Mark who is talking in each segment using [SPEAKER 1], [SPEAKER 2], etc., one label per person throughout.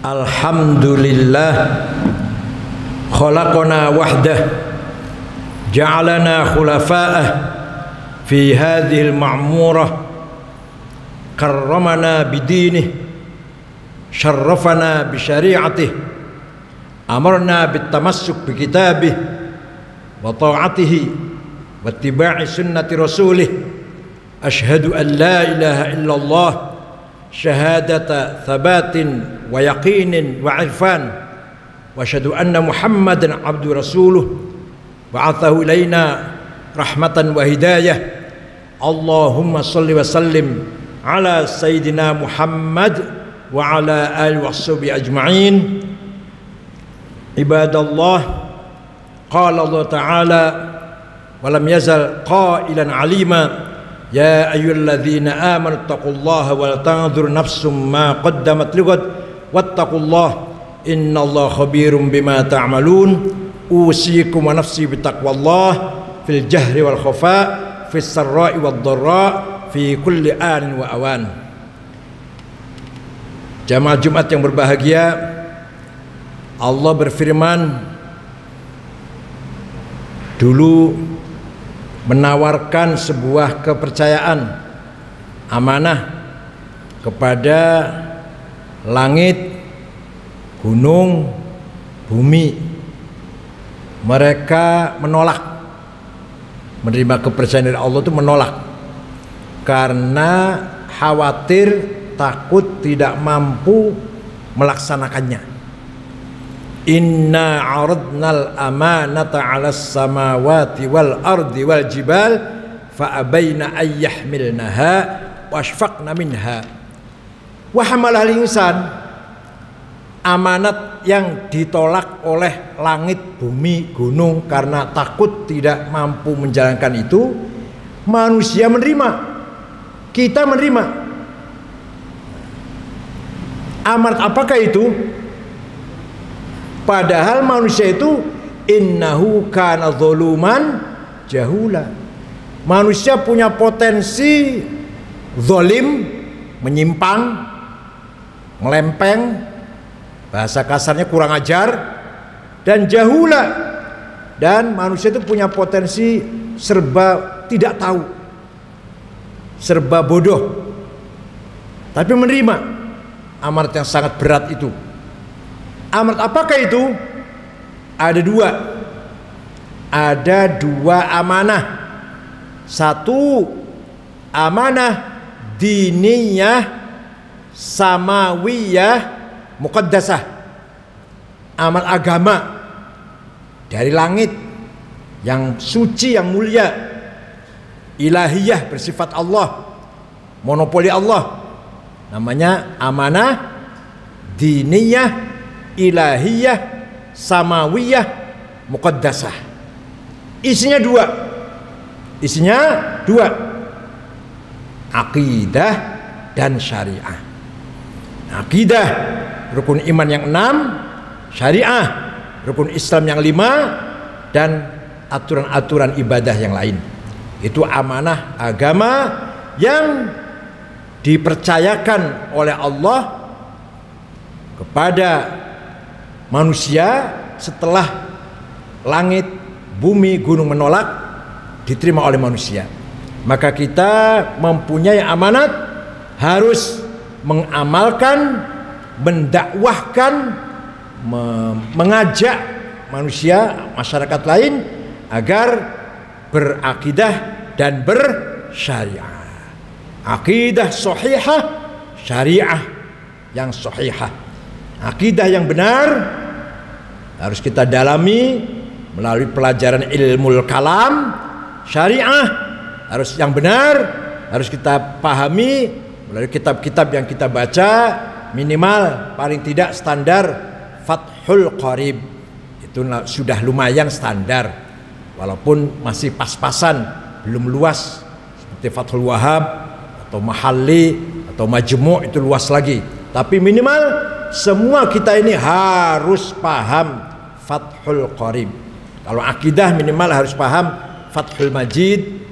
[SPEAKER 1] Alhamdulillah khalaqana wahdah ja'alana khulafa'ah fi hadhihi al-ma'murah karramana bidinih syarrafana bi syari'atih amarna bitamassuk bi kitabih wa ta'atihi wa ittiba'i sunnati rasulih ashhadu an la ilaha illallah syahadata thabatin wa yaqinin wa irfan wa asyhadu anna muhammadan abdu rasuluh ba'athahu ilaina rahmatan wa hidayah. Allahumma salli wa sallim ala sayyidina Muhammad wa ala alihi wa sahbihi ajma'in. Ibadallah, qala Allah ta'ala wa lam yazal qailan alima ya ayyuhalladzina amanu taqullaha wa la tanzur nafsum ma qaddamat lighad wattaqullaha innallaha khabirum bima ta'malun. Usikum wa nafsi bitaqwallah fil jahri wal khafa fis sarra'i wad dharra fi kulli anin wa awan. Jamaah Jumat yang berbahagia, Allah berfirman dulu menawarkan sebuah kepercayaan amanah kepada langit, gunung, bumi. Mereka menolak menerima kepercayaan dari Allah, itu menolak karena khawatir, takut tidak mampu melaksanakannya. Inna aradnal amanata 'alas samawati wal ardi wal jibal fa abaina ay yahmilnaha wa ashfaqna minha wa hamalal insan. Amanat yang ditolak oleh langit, bumi, gunung karena takut tidak mampu menjalankan itu, manusia menerima, kita menerima. Amanat apakah itu? Padahal manusia itu innahu kana zoluman jahula. Manusia punya potensi zolim, menyimpang, melempeng, bahasa kasarnya kurang ajar, dan jahula. Dan manusia itu punya potensi serba tidak tahu, serba bodoh, tapi menerima amanat yang sangat berat itu. Amanat apakah itu? Ada dua amanah. Satu amanah diniyah samawiyah muqaddasah, amanat agama dari langit yang suci, yang mulia, ilahiyah, bersifat Allah, monopoli Allah, namanya amanah diniyah ilahiyah samawiyah muqaddasah. Isinya dua, akidah dan syariah. Akidah rukun iman yang 6, syariah rukun Islam yang 5, dan aturan-aturan ibadah yang lain. Itu amanah agama yang dipercayakan oleh Allah kepada manusia setelah langit, bumi, gunung menolak, diterima oleh manusia. Maka kita mempunyai amanat, harus mengamalkan, mendakwahkan, mengajak manusia, masyarakat lain agar berakidah dan bersyariah. Akidah sahihah, syariah yang sahihah. Akidah yang benar harus kita dalami melalui pelajaran ilmu kalam. Syariah harus yang benar, harus kita pahami melalui kitab-kitab yang kita baca, minimal paling tidak standar Fathul Qarib. Itu sudah lumayan standar, walaupun masih pas-pasan, belum luas seperti Fathul Wahab atau Mahalli atau Majmu', itu luas lagi. Tapi minimal semua kita ini harus paham Fathul Qarib. Kalau akidah minimal harus paham Fathul Majid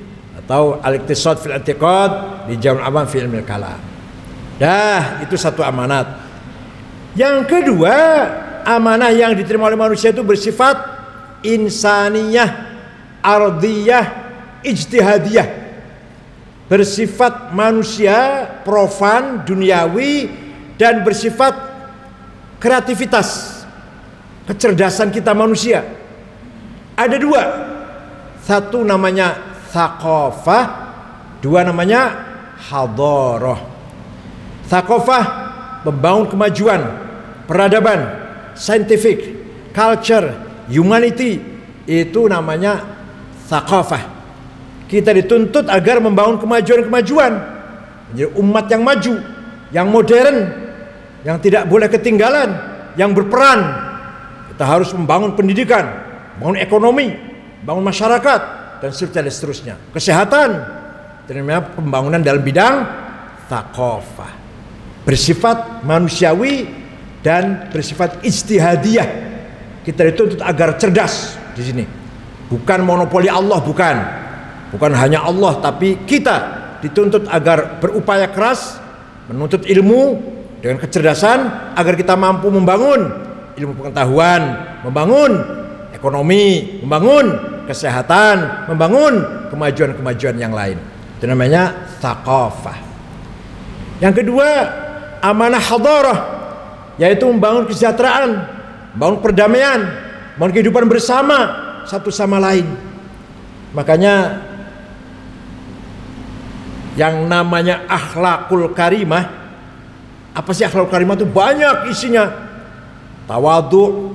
[SPEAKER 1] atau Al-Iqtisad fil I'tiqad di Jami'ul Awam fi Ilmil Kalam. Dah, itu satu amanat. Yang kedua, amanah yang diterima oleh manusia itu bersifat insaniyah, ardiyah, ijtihadiyah. Bersifat manusia, profan, duniawi, dan bersifat kreativitas, kecerdasan kita manusia. Ada dua. Satu namanya thaqafah, dua namanya hadarah. Thaqafah membangun kemajuan, peradaban, scientific, culture, humanity, itu namanya thaqafah. Kita dituntut agar membangun kemajuan-kemajuan, menjadi umat yang maju, yang modern, yang tidak boleh ketinggalan, yang berperan. Kita harus membangun pendidikan, membangun ekonomi, bangun masyarakat, dan seterusnya. Kesehatan, terutama pembangunan dalam bidang thaqafah, bersifat manusiawi dan bersifat ijtihadiyah. Kita dituntut agar cerdas di sini. Bukan monopoli Allah, bukan hanya Allah, tapi kita dituntut agar berupaya keras, menuntut ilmu dengan kecerdasan agar kita mampu membangun ilmu pengetahuan, membangun ekonomi, membangun kesehatan, membangun kemajuan-kemajuan yang lain. Itu namanya thaqafah. Yang kedua, amanah hadarah, yaitu membangun kesejahteraan, membangun perdamaian, membangun kehidupan bersama satu sama lain. Makanya yang namanya akhlakul karimah, apa sih akhlakul karimah itu? Banyak isinya. Tawadhu,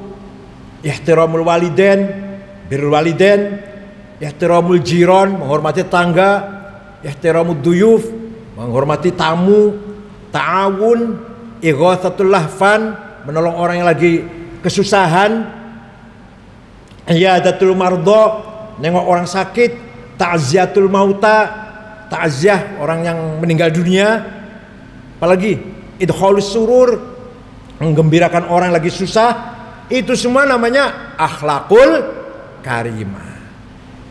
[SPEAKER 1] ihtiramul walidain, birrul walidain, ihtiramul jiran, menghormati tangga, ihtiramud duyuf, menghormati tamu, ta'awun, ighatsatul lahfan, menolong orang yang lagi kesusahan, iyadatul mardha, nengok orang sakit, ta'ziyatul mauta, ta'ziyah orang yang meninggal dunia, apalagi idkhalus surur, menggembirakan orang yang lagi susah. Itu semua namanya akhlakul karimah.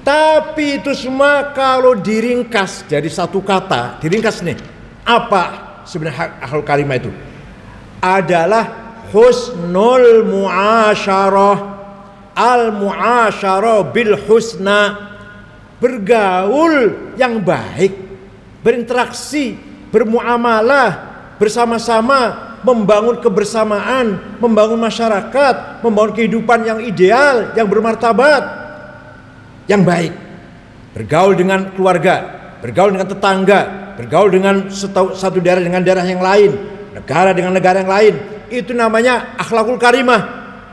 [SPEAKER 1] Tapi itu semua kalau diringkas jadi satu kata, diringkas nih, apa sebenarnya akhlakul karimah itu? Adalah husnul muasyarah, al muasyarah bil husna, bergaul yang baik, berinteraksi, bermuamalah bersama-sama, membangun kebersamaan, membangun masyarakat, membangun kehidupan yang ideal, yang bermartabat, yang baik. Bergaul dengan keluarga, bergaul dengan tetangga, bergaul dengan satu daerah dengan daerah yang lain, negara dengan negara yang lain. Itu namanya akhlakul karimah.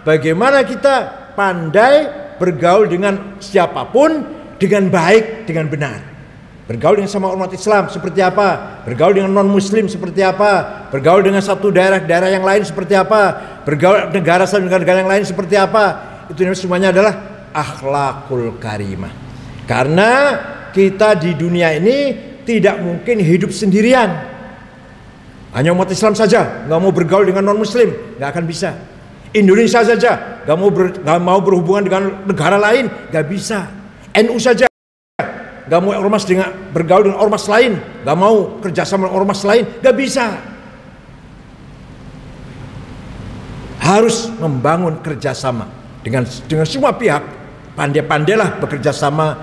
[SPEAKER 1] Bagaimana kita pandai bergaul dengan siapapun dengan baik, dengan benar. Bergaul dengan sama umat Islam seperti apa, bergaul dengan non muslim seperti apa, bergaul dengan satu daerah yang lain seperti apa, bergaul negara yang lain seperti apa. Itu semuanya adalah akhlakul karimah. Karena kita di dunia ini tidak mungkin hidup sendirian. Hanya umat Islam saja nggak mau bergaul dengan non muslim, nggak akan bisa. Indonesia saja nggak mau berhubungan dengan negara lain, nggak bisa. NU saja gak mau ormas dengan bergaul dengan ormas lain, gak mau kerjasama dengan ormas lain, gak bisa. Harus membangun kerjasama dengan semua pihak. Pandai-pandailah bekerja sama,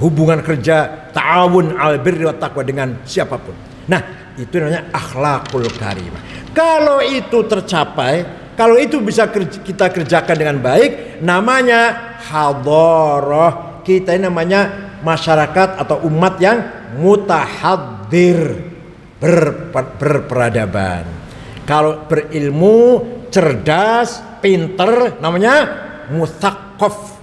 [SPEAKER 1] hubungan kerja, ta'awun al birri wat taqwa dengan siapapun. Nah, itu namanya akhlakul karimah. Kalau itu tercapai, kalau itu bisa kita kerjakan dengan baik, namanya hadarah. Kita ini namanya masyarakat atau umat yang mutahaddir, berperadaban. Kalau berilmu, cerdas, pinter, namanya mutsaqaf.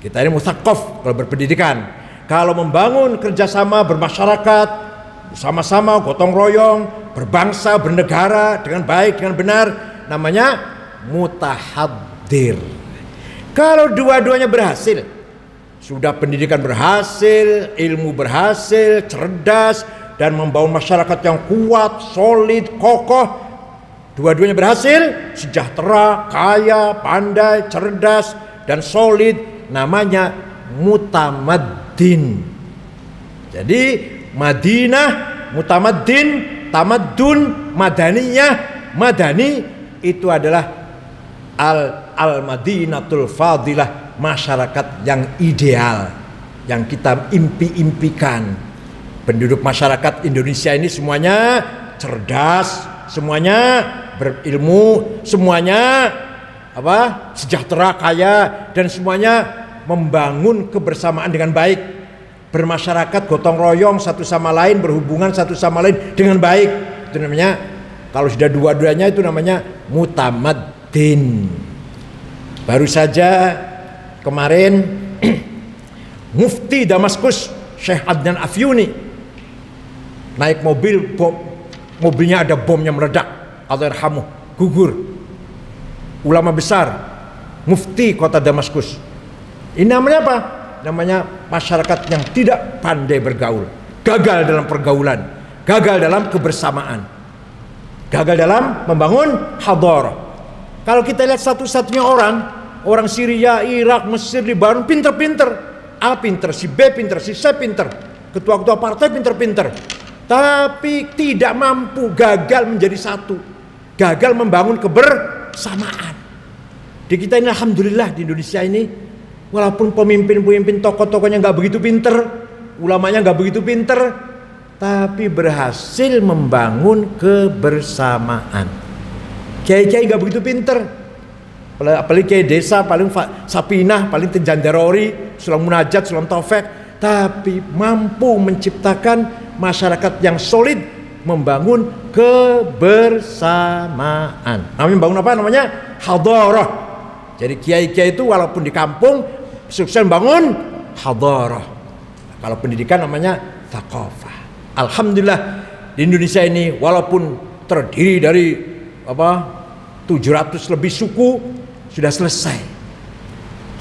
[SPEAKER 1] Kita ini mutsaqaf kalau berpendidikan. Kalau membangun kerjasama bermasyarakat, bersama-sama, gotong royong, berbangsa, bernegara dengan baik, dengan benar, namanya mutahaddir. Kalau dua-duanya berhasil, sudah pendidikan berhasil, ilmu berhasil, cerdas, dan membangun masyarakat yang kuat, solid, kokoh. Dua-duanya berhasil, sejahtera, kaya, pandai, cerdas, dan solid. Namanya mutamaddin. Jadi Madinah, mutamaddin, tamaddun, madaniyah, Madani itu adalah al-Madinatul Fadilah, masyarakat yang ideal, yang kita impi-impikan. Penduduk masyarakat Indonesia ini semuanya cerdas, semuanya berilmu, semuanya sejahtera, kaya, dan semuanya membangun kebersamaan dengan baik, bermasyarakat gotong royong satu sama lain, berhubungan satu sama lain dengan baik. Itu namanya, kalau sudah dua-duanya itu namanya mutamaddin. Baru saja kemarin Mufti Damaskus Syekh Adnan Afyuni naik mobil, mobilnya ada bomnya meledak, Allah yarhamuh, gugur. Ulama besar, Mufti kota Damaskus. Ini namanya apa? Namanya masyarakat yang tidak pandai bergaul, gagal dalam pergaulan, gagal dalam kebersamaan, gagal dalam membangun hadarah. Kalau kita lihat satu-satunya orang Syria, Irak, Mesir, Libanon pinter-pinter. A pinter, si B pinter, si C pinter, ketua-ketua partai pinter-pinter, tapi tidak mampu, gagal menjadi satu, gagal membangun kebersamaan. Di kita ini alhamdulillah, di Indonesia ini, walaupun pemimpin-pemimpin tokoh-tokohnya nggak begitu pinter, ulamanya nggak begitu pinter, tapi berhasil membangun kebersamaan. Kiai-kiai nggak begitu pinter, apalagi kiai desa paling sapinah, paling tenjandarori, sulam munajat, sulam taufik, tapi mampu menciptakan masyarakat yang solid, membangun kebersamaan. Namanya membangun apa? Namanya hadarah. Jadi kiai-kiai itu walaupun di kampung sukses membangun hadarah. Kalau pendidikan namanya thaqafah. Alhamdulillah di Indonesia ini walaupun terdiri dari 700 lebih suku, sudah selesai.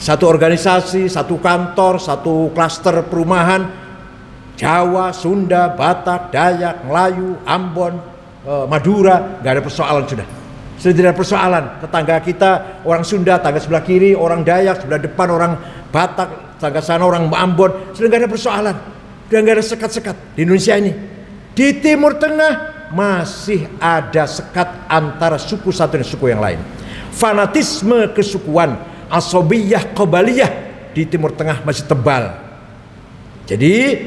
[SPEAKER 1] Satu organisasi, satu kantor, satu klaster perumahan, Jawa, Sunda, Batak, Dayak, Melayu, Ambon, Madura, nggak ada persoalan sudah. Sudah tidak ada persoalan. Tetangga kita orang Sunda, tangga sebelah kiri orang Dayak, sebelah depan orang Batak, tangga sana orang Ambon, sudah nggak ada persoalan. Sudah nggak ada sekat-sekat di Indonesia ini. Di Timur Tengah masih ada sekat antara suku satu dan suku yang lain. Fanatisme kesukuan, asabiyah, qabaliyah di Timur Tengah masih tebal. Jadi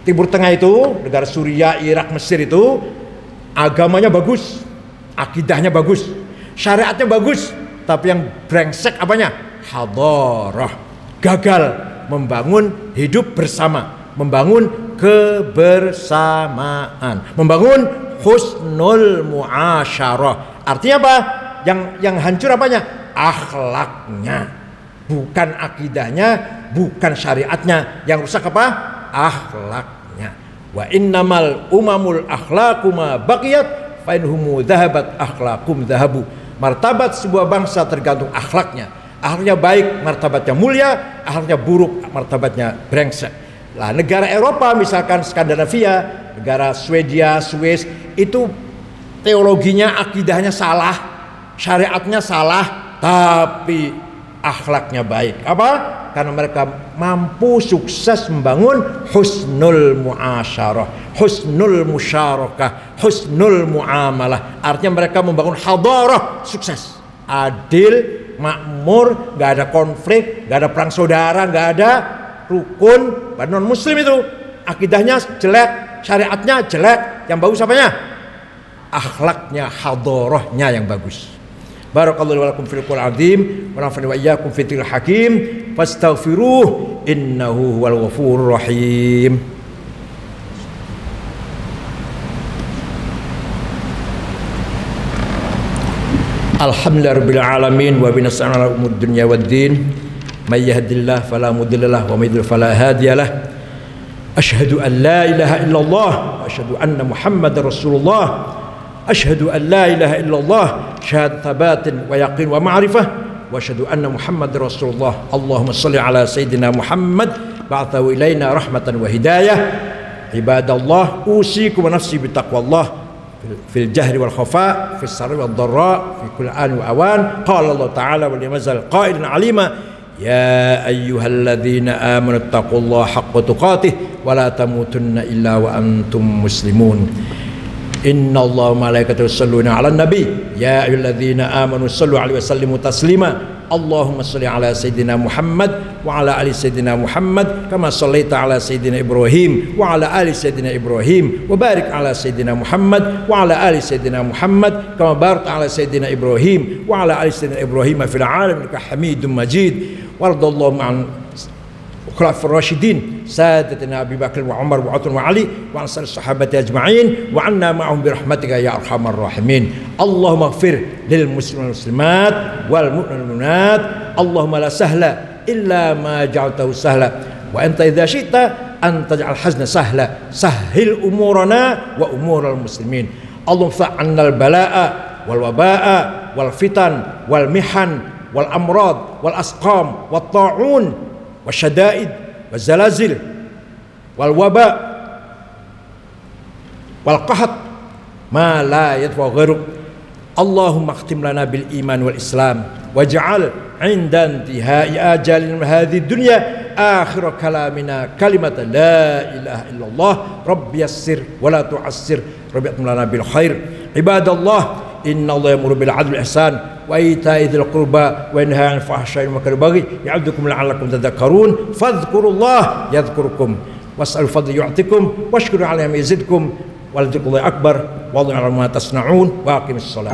[SPEAKER 1] Timur Tengah itu, negara Suriah, Irak, Mesir itu agamanya bagus, akidahnya bagus, syariatnya bagus, tapi yang brengsek apanya? Hadarah. Gagal membangun hidup bersama, membangun kebersamaan, membangun husnul muasyarah. Artinya apa? Yang hancur apanya? Akhlaknya, bukan akidahnya, bukan syariatnya. Yang rusak apa? Akhlaknya. Wa innamal umamul akhlaqu ma baqiyat fa inhum dhahabat akhlaqum dhahabu. Martabat sebuah bangsa tergantung akhlaknya. Akhlaknya baik, martabatnya mulia. Akhlaknya buruk, martabatnya brengsek. Lah negara Eropa misalkan Skandinavia, negara Swedia, Swiss, itu teologinya, akidahnya salah, syariatnya salah, tapi akhlaknya baik. Apa? Karena mereka mampu sukses membangun husnul muasyarah, husnul musyarakah, husnul muamalah. Artinya mereka membangun hadarah, sukses, adil, makmur, gak ada konflik, gak ada perang saudara, gak ada rukun. Non muslim itu akidahnya jelek, syariatnya jelek, yang bagus apanya? Akhlaknya, hadarahnya yang bagus. Barakallahu wa lakum fil Qur'anil azim wa nafa'ani wa iyyakum fil dhikril hakim fastaghfiruh innahu huwal ghafurur rahim. Alhamdulillahirabbil alamin wa binas'ana ala umud dunya waddin. May yahdihillahu fala mudilla lahu wa may yudlil fala hadiya lahu. Asyhadu an la ilaha illallah wa asyhadu anna Muhammadar Rasulullah. Asyhadu an la ilaha illallah syahadata batin wa yaqin wa ma'rifah wa asyhadu anna Muhammadar Rasulullah. Allahumma shalli ala sayyidina Muhammad ba'athahu ilaina rahmatan wa hidayah. Ibadallah, usikum wa nafsi bitaqwallah fil jahri wal khafa, fis sarri wad dharra, fi kulli an wa awan. Qala Allah ta'ala wa limazal qailan alima ya ayyuhalladzina amanu taqullaha haqqa tuqatih wa la tamutunna illa wa antum muslimun. Inna Allah wa malaikatahu yusholluna 'alan nabi ya ayyuhalladzina amanu shallu 'alaihi wa sallimu taslima. Allahumma shalli ala sayyidina Muhammad wa ala ali sayyidina Muhammad kama shallaita ala sayyidina Ibrahim wa ala ali sayyidina Ibrahim wa barik ala sayyidina Muhammad wa ala ali sayyidina Muhammad kama barakta ala sayyidina Ibrahim wa ala ali sayyidina Ibrahim fil alamin innaka Hamidum Majid. Waradallahu an khulafa'ir rasyidin saadatina Abi Bakar wa Umar wa Uthman wa Ali wa an sahabati ajma'in wa anna ma'ahum bi rahmatika ya arhamar rahimin. Allahumma ighfir lil muslimin wal muslimat wal mu'minin wal mu'minat. Allahumma la sahla illa ma ja'altahu sahla wa anta idza syi'ta an taj'al hazna sahla. Sahhil umurana wa umural muslimin. Allahumma fa'anna al bala'a wal waba'a wal fitan wal mihan wal amrad wal asqam wat ta'un wasyada'id wazalazil wal waba wal qahat ma la yatwa ghairuk. Allahumma akhtim lana bil iman wal islam waj'al 'inda intihai ajalina hadhihi dunya akhir kalamina kalimat la ilaha illallah. Rabbi yassir wa la tu'assir, rabbi atim lana bil khair. Ibadallah, inna Allah ya'muru bil 'adli wal ihsan wa ita'i dzil qurba wa yanha 'anil fahsya'i wal munkari wal baghi ya'idzukum la'allakum tadhakkarun. Fadhkurullaha yadhkurkum was'alul fadla yu'tikum washkuru 'alaihi yazidkum wa la dzikrullahi akbar wallahu ya'lamu ma tasna'un wa aqimis shalah.